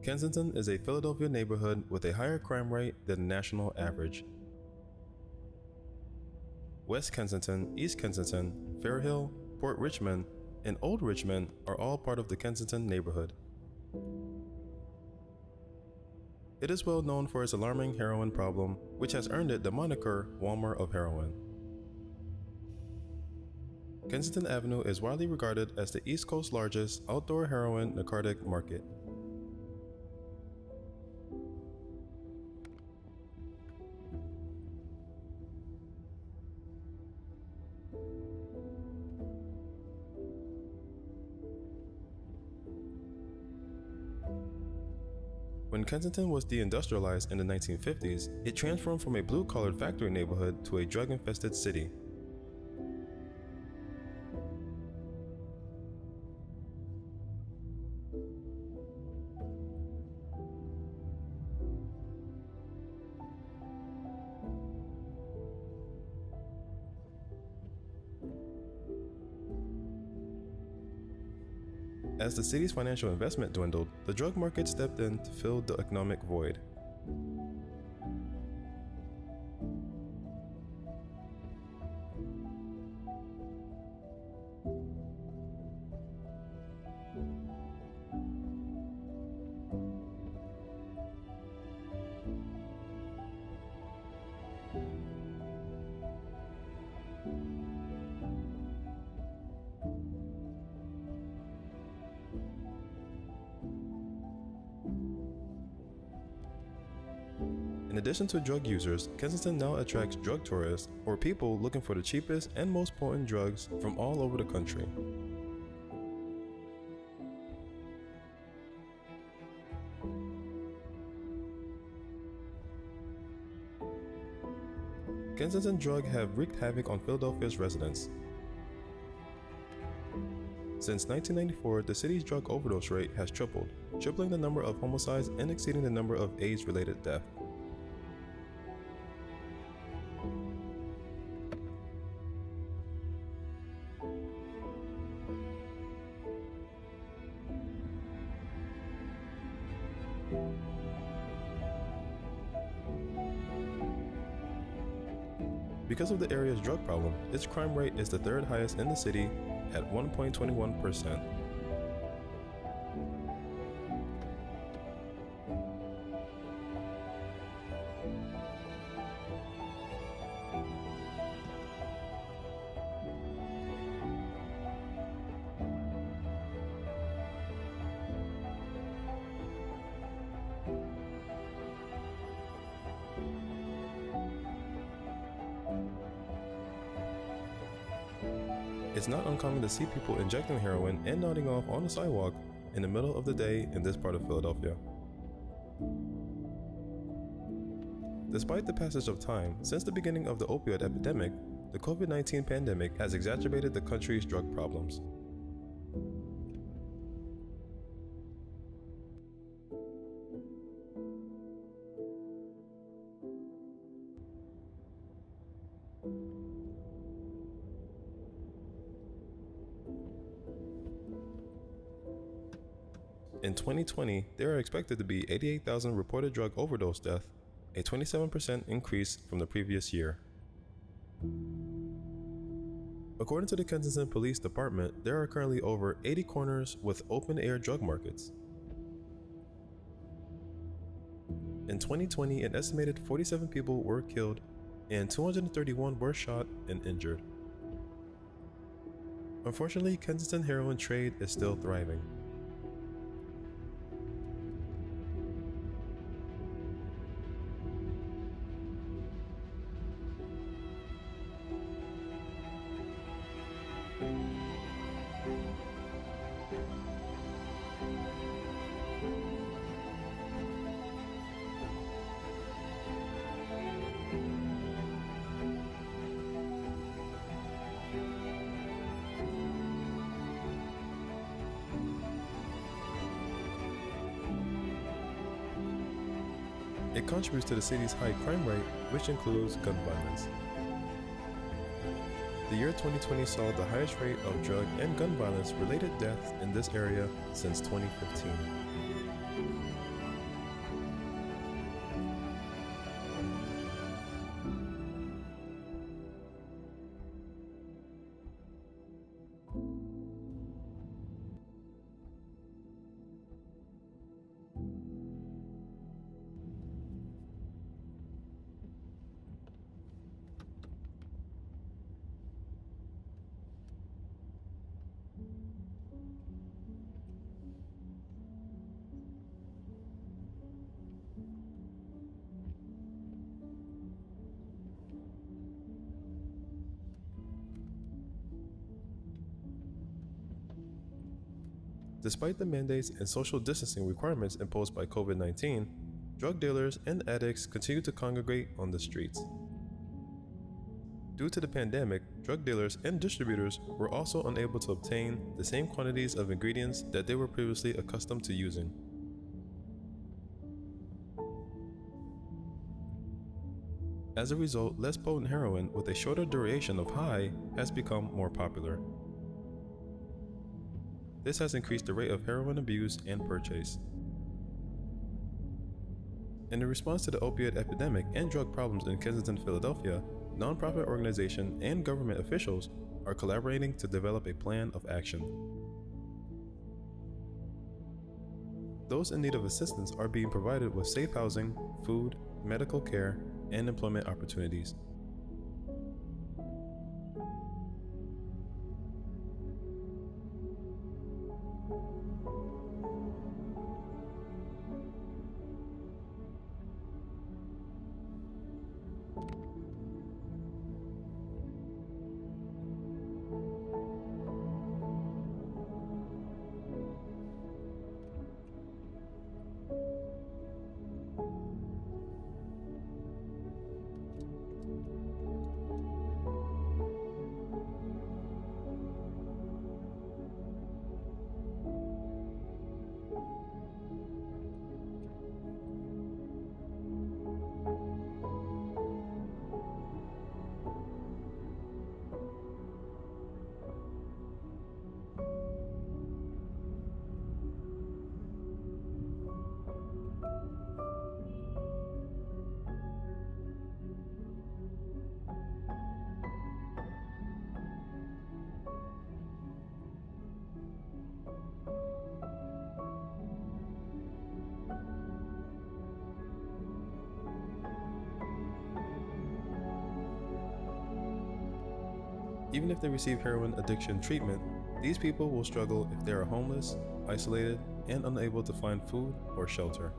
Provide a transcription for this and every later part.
Kensington is a Philadelphia neighborhood with a higher crime rate than the national average. West Kensington, East Kensington, Fair Hill, Port Richmond, and Old Richmond are all part of the Kensington neighborhood. It is well known for its alarming heroin problem, which has earned it the moniker Walmart of heroin. Kensington Avenue is widely regarded as the East Coast's largest outdoor heroin narcotic market. When Kensington was deindustrialized in the 1950s, it transformed from a blue-collar factory neighborhood to a drug-infested city. As the city's financial investment dwindled, the drug market stepped in to fill the economic void. In addition to drug users, Kensington now attracts drug tourists, or people looking for the cheapest and most potent drugs from all over the country. Kensington drugs have wreaked havoc on Philadelphia's residents. Since 1994, the city's drug overdose rate has tripled, tripling the number of homicides and exceeding the number of AIDS-related deaths. Because of the area's drug problem, its crime rate is the third highest in the city at 1.21%. It's not uncommon to see people injecting heroin and nodding off on the sidewalk in the middle of the day in this part of Philadelphia. Despite the passage of time, since the beginning of the opioid epidemic, the COVID-19 pandemic has exacerbated the country's drug problems. In 2020, there are expected to be 88,000 reported drug overdose deaths, a 27% increase from the previous year. According to the Kensington Police Department, there are currently over 80 corners with open-air drug markets. In 2020, an estimated 47 people were killed and 231 were shot and injured. Unfortunately, Kensington heroin trade is still thriving. It contributes to the city's high crime rate, which includes gun violence. The year 2020 saw the highest rate of drug and gun violence related deaths in this area since 2015. Despite the mandates and social distancing requirements imposed by COVID-19, drug dealers and addicts continue to congregate on the streets. Due to the pandemic, drug dealers and distributors were also unable to obtain the same quantities of ingredients that they were previously accustomed to using. As a result, less potent heroin with a shorter duration of high has become more popular. This has increased the rate of heroin abuse and purchase. In response to the opioid epidemic and drug problems in Kensington, Philadelphia, nonprofit organizations and government officials are collaborating to develop a plan of action. Those in need of assistance are being provided with safe housing, food, medical care, and employment opportunities. Even if they receive heroin addiction treatment, these people will struggle if they are homeless, isolated, and unable to find food or shelter.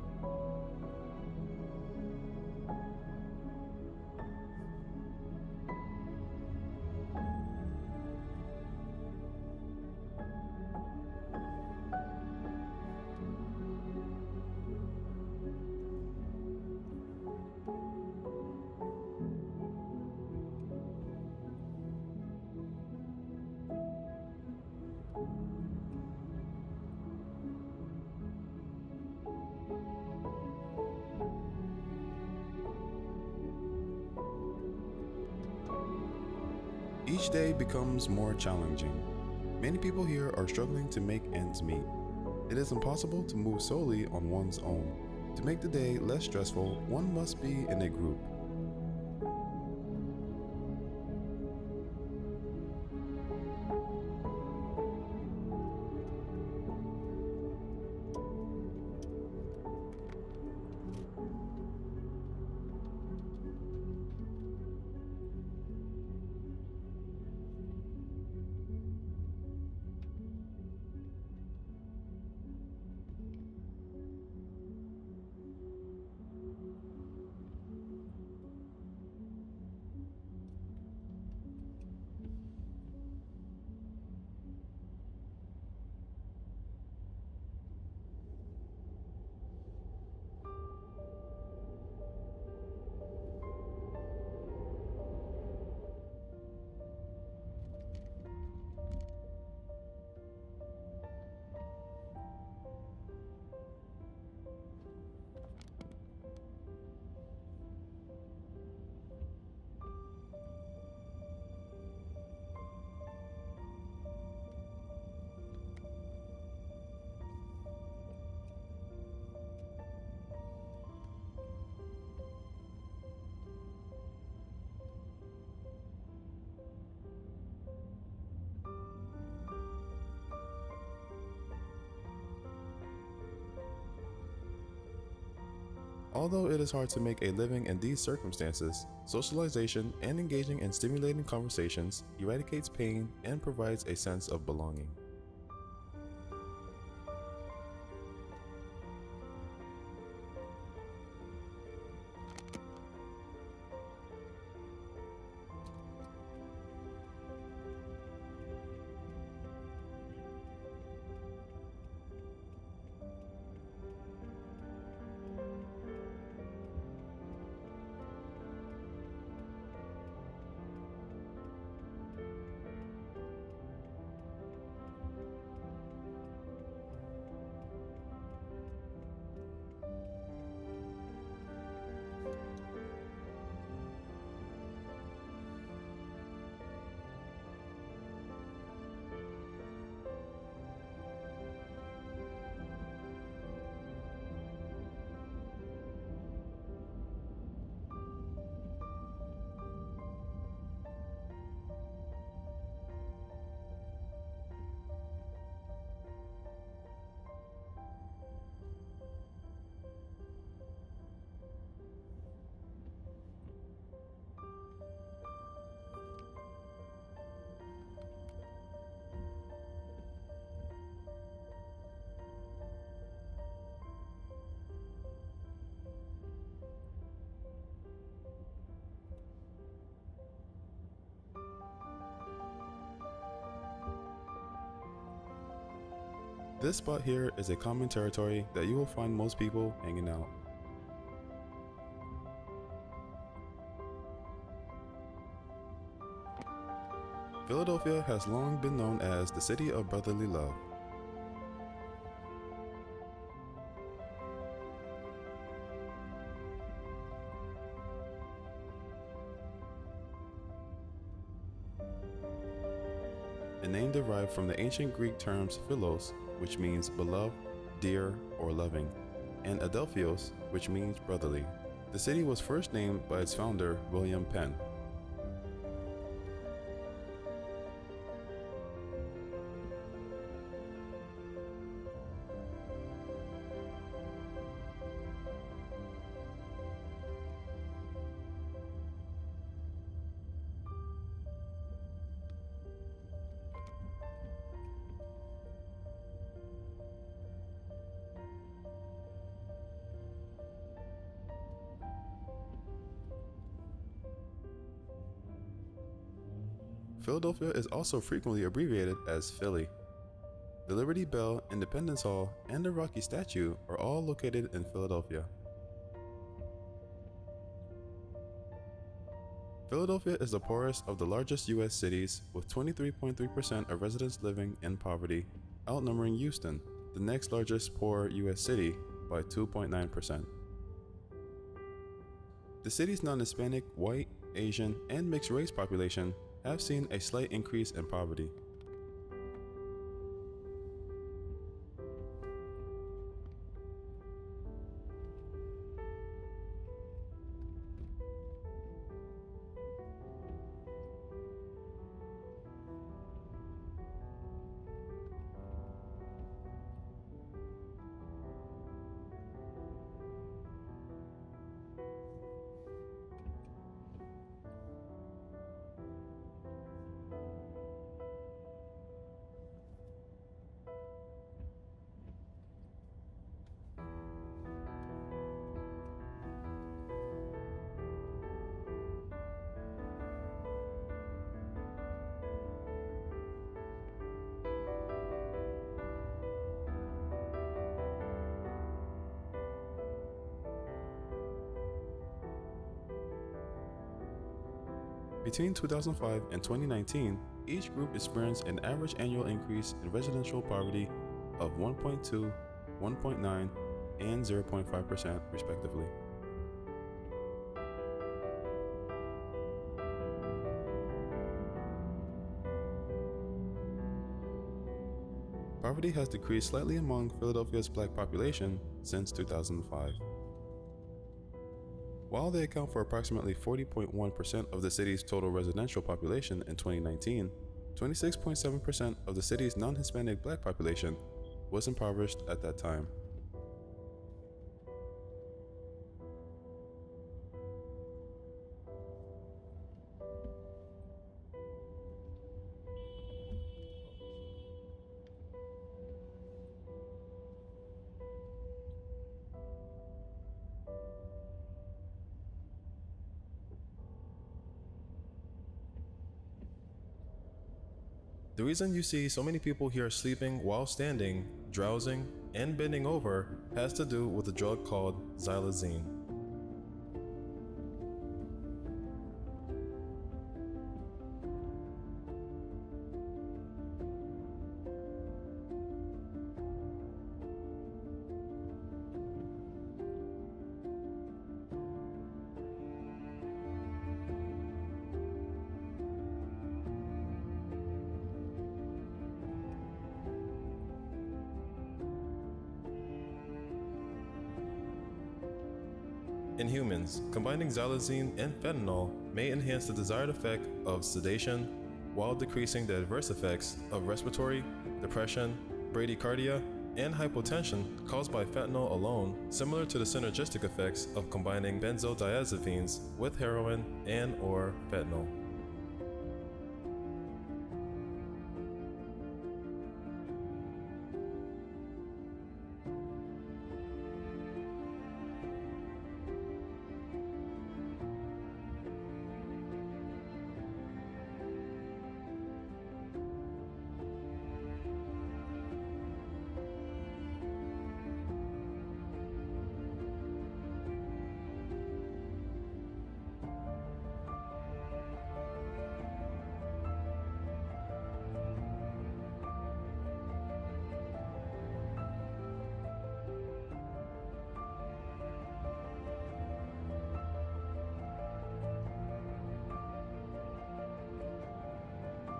Each day becomes more challenging. Many people here are struggling to make ends meet. It is impossible to move solely on one's own. To make the day less stressful, one must be in a group. Although it is hard to make a living in these circumstances, socialization and engaging in stimulating conversations eradicates pain and provides a sense of belonging. This spot here is a common territory that you will find most people hanging out. Philadelphia has long been known as the city of brotherly love. A name derived from the ancient Greek terms philos, which means beloved, dear, or loving, and adelphios, which means brotherly. The city was first named by its founder, William Penn. Philadelphia is also frequently abbreviated as Philly. The Liberty Bell, Independence Hall, and the Rocky statue are all located in Philadelphia. Philadelphia is the poorest of the largest U.S. cities, with 23.3% of residents living in poverty, outnumbering Houston, the next largest poor U.S. city, by 2.9%. The city's non-Hispanic, white, Asian, and mixed race population have seen a slight increase in poverty. Between 2005 and 2019, each group experienced an average annual increase in residential poverty of 1.2, 1.9, and 0.5% respectively. Poverty has decreased slightly among Philadelphia's black population since 2005. While they account for approximately 40.1% of the city's total residential population in 2019, 26.7% of the city's non-Hispanic black population was impoverished at that time. The reason you see so many people here sleeping while standing, drowsing, and bending over has to do with a drug called xylazine. In humans, combining xylazine and fentanyl may enhance the desired effect of sedation while decreasing the adverse effects of respiratory, depression, bradycardia, and hypotension caused by fentanyl alone, similar to the synergistic effects of combining benzodiazepines with heroin and/or fentanyl.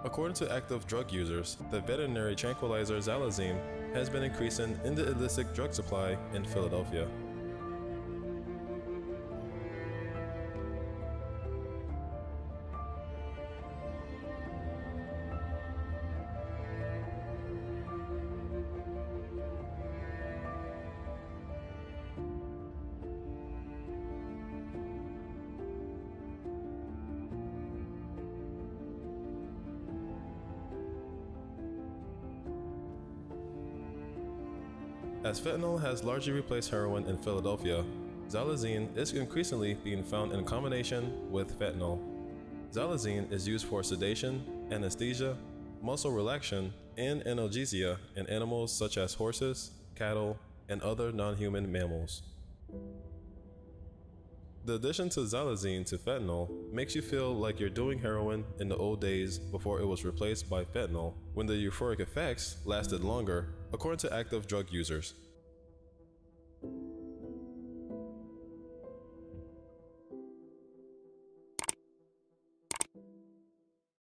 According to active drug users, the veterinary tranquilizer xylazine has been increasing in the illicit drug supply in Philadelphia. As fentanyl has largely replaced heroin in Philadelphia, xylazine is increasingly being found in combination with fentanyl. Xylazine is used for sedation, anesthesia, muscle relaxation, and analgesia in animals such as horses, cattle, and other non-human mammals. The addition to xylazine to fentanyl makes you feel like you're doing heroin in the old days before it was replaced by fentanyl, when the euphoric effects lasted longer, according to active drug users.